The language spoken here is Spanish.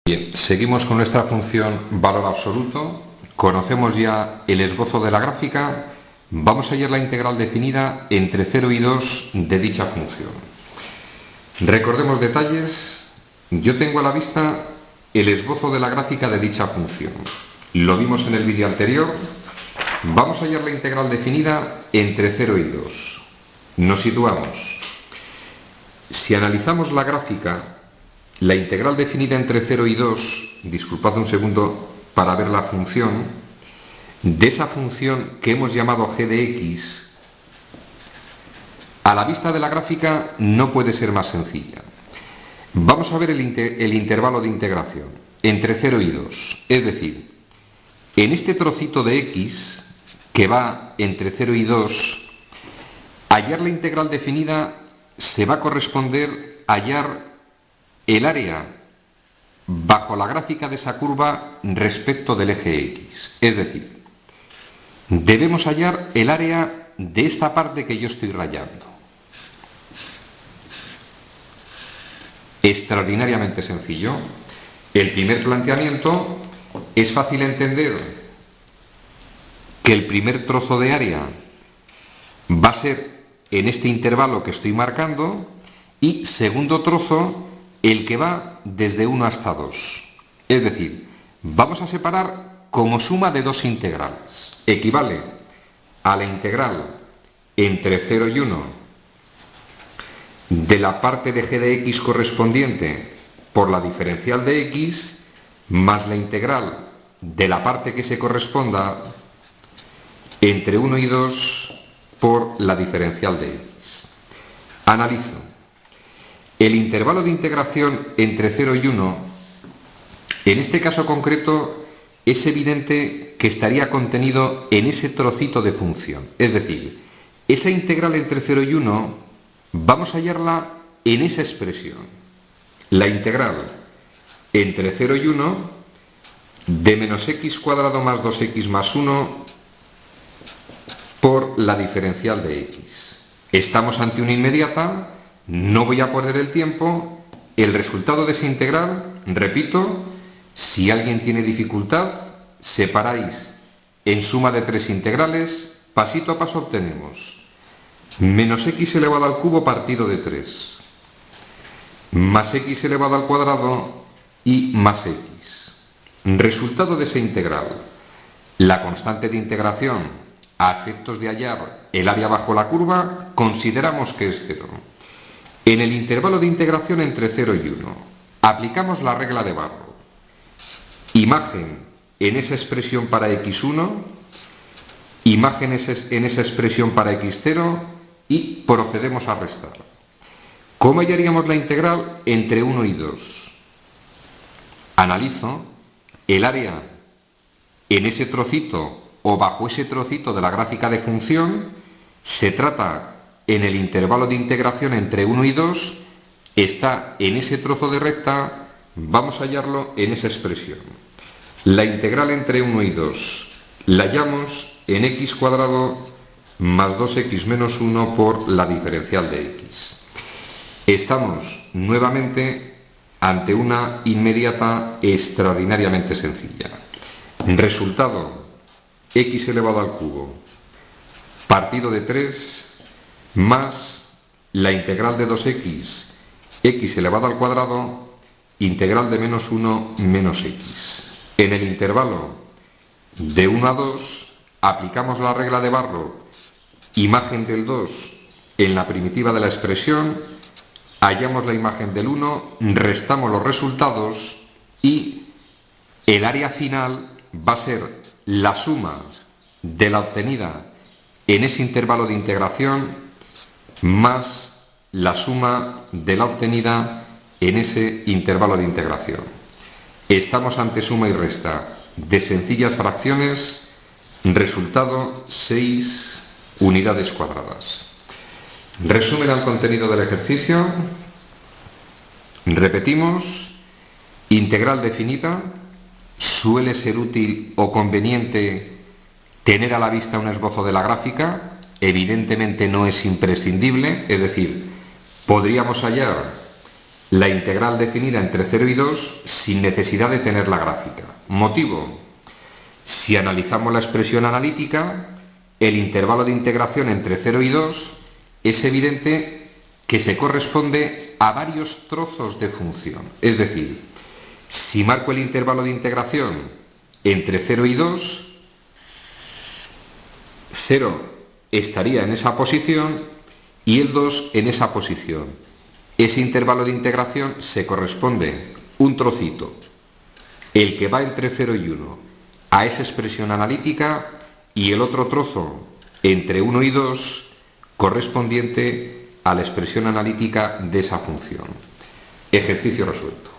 Bien, seguimos con nuestra función valor absoluto. Conocemos ya el esbozo de la gráfica. Vamos a hallar la integral definida entre 0 y 2 de dicha función. Recordemos detalles. Yo tengo a la vista el esbozo de la gráfica de dicha función. Lo vimos en el vídeo anterior. Vamos a hallar la integral definida entre 0 y 2. Nos situamos. Si analizamos la gráfica, la integral definida entre 0 y 2, disculpad un segundo para ver la función, de esa función que hemos llamado g de x, a la vista de la gráfica no puede ser más sencilla. Vamos a ver el intervalo de integración entre 0 y 2, es decir, en este trocito de x que va entre 0 y 2, hallar la integral definida se va a corresponder a hallar el área bajo la gráfica de esa curva respecto del eje X. Es decir, debemos hallar el área de esta parte que yo estoy rayando. Extraordinariamente sencillo. El primer planteamiento es fácil entender que el primer trozo de área va a ser en este intervalo que estoy marcando y segundo trozo el que va desde 1 hasta 2. Es decir, vamos a separar como suma de dos integrales. Equivale a la integral entre 0 y 1 de la parte de g de x correspondiente por la diferencial de x más la integral de la parte que se corresponda entre 1 y 2 por la diferencial de x. Analizo. El intervalo de integración entre 0 y 1, en este caso concreto, es evidente que estaría contenido en ese trocito de función. Es decir, esa integral entre 0 y 1, vamos a hallarla en esa expresión. La integral entre 0 y 1 de menos x cuadrado más 2x más 1 por la diferencial de x. Estamos ante una inmediata. No voy a perder el tiempo. El resultado de esa integral, repito, si alguien tiene dificultad, separáis en suma de tres integrales, pasito a paso obtenemos menos x elevado al cubo partido de 3, más x elevado al cuadrado y más x. Resultado de esa integral, la constante de integración a efectos de hallar el área bajo la curva, consideramos que es 0. En el intervalo de integración entre 0 y 1, aplicamos la regla de Barrow. Imagen en esa expresión para x1, imagen en esa expresión para x0 y procedemos a restar. ¿Cómo hallaríamos la integral entre 1 y 2? Analizo el área en ese trocito o bajo ese trocito de la gráfica de función. Se trata en el intervalo de integración entre 1 y 2, está en ese trozo de recta, vamos a hallarlo en esa expresión. La integral entre 1 y 2 la hallamos en x cuadrado más 2x menos 1 por la diferencial de x. Estamos nuevamente ante una inmediata extraordinariamente sencilla. Resultado, x elevado al cubo partido de 3 más la integral de 2x, x elevado al cuadrado, integral de menos 1 menos x. En el intervalo de 1 a 2 aplicamos la regla de Barrow, imagen del 2 en la primitiva de la expresión, hallamos la imagen del 1, restamos los resultados y el área final va a ser la suma de la obtenida en ese intervalo de integración más la suma de la obtenida en ese intervalo de integración. Estamos ante suma y resta de sencillas fracciones, resultado 6 unidades cuadradas. Resumen al contenido del ejercicio. Repetimos, integral definida. Suele ser útil o conveniente tener a la vista un esbozo de la gráfica. Evidentemente no es imprescindible, es decir, podríamos hallar la integral definida entre 0 y 2 sin necesidad de tener la gráfica. Motivo: si analizamos la expresión analítica, el intervalo de integración entre 0 y 2 es evidente que se corresponde a varios trozos de función. Es decir, si marco el intervalo de integración entre 0 y 2, 0 estaría en esa posición y el 2 en esa posición. Ese intervalo de integración se corresponde un trocito, el que va entre 0 y 1, a esa expresión analítica, y el otro trozo entre 1 y 2 correspondiente a la expresión analítica de esa función. Ejercicio resuelto.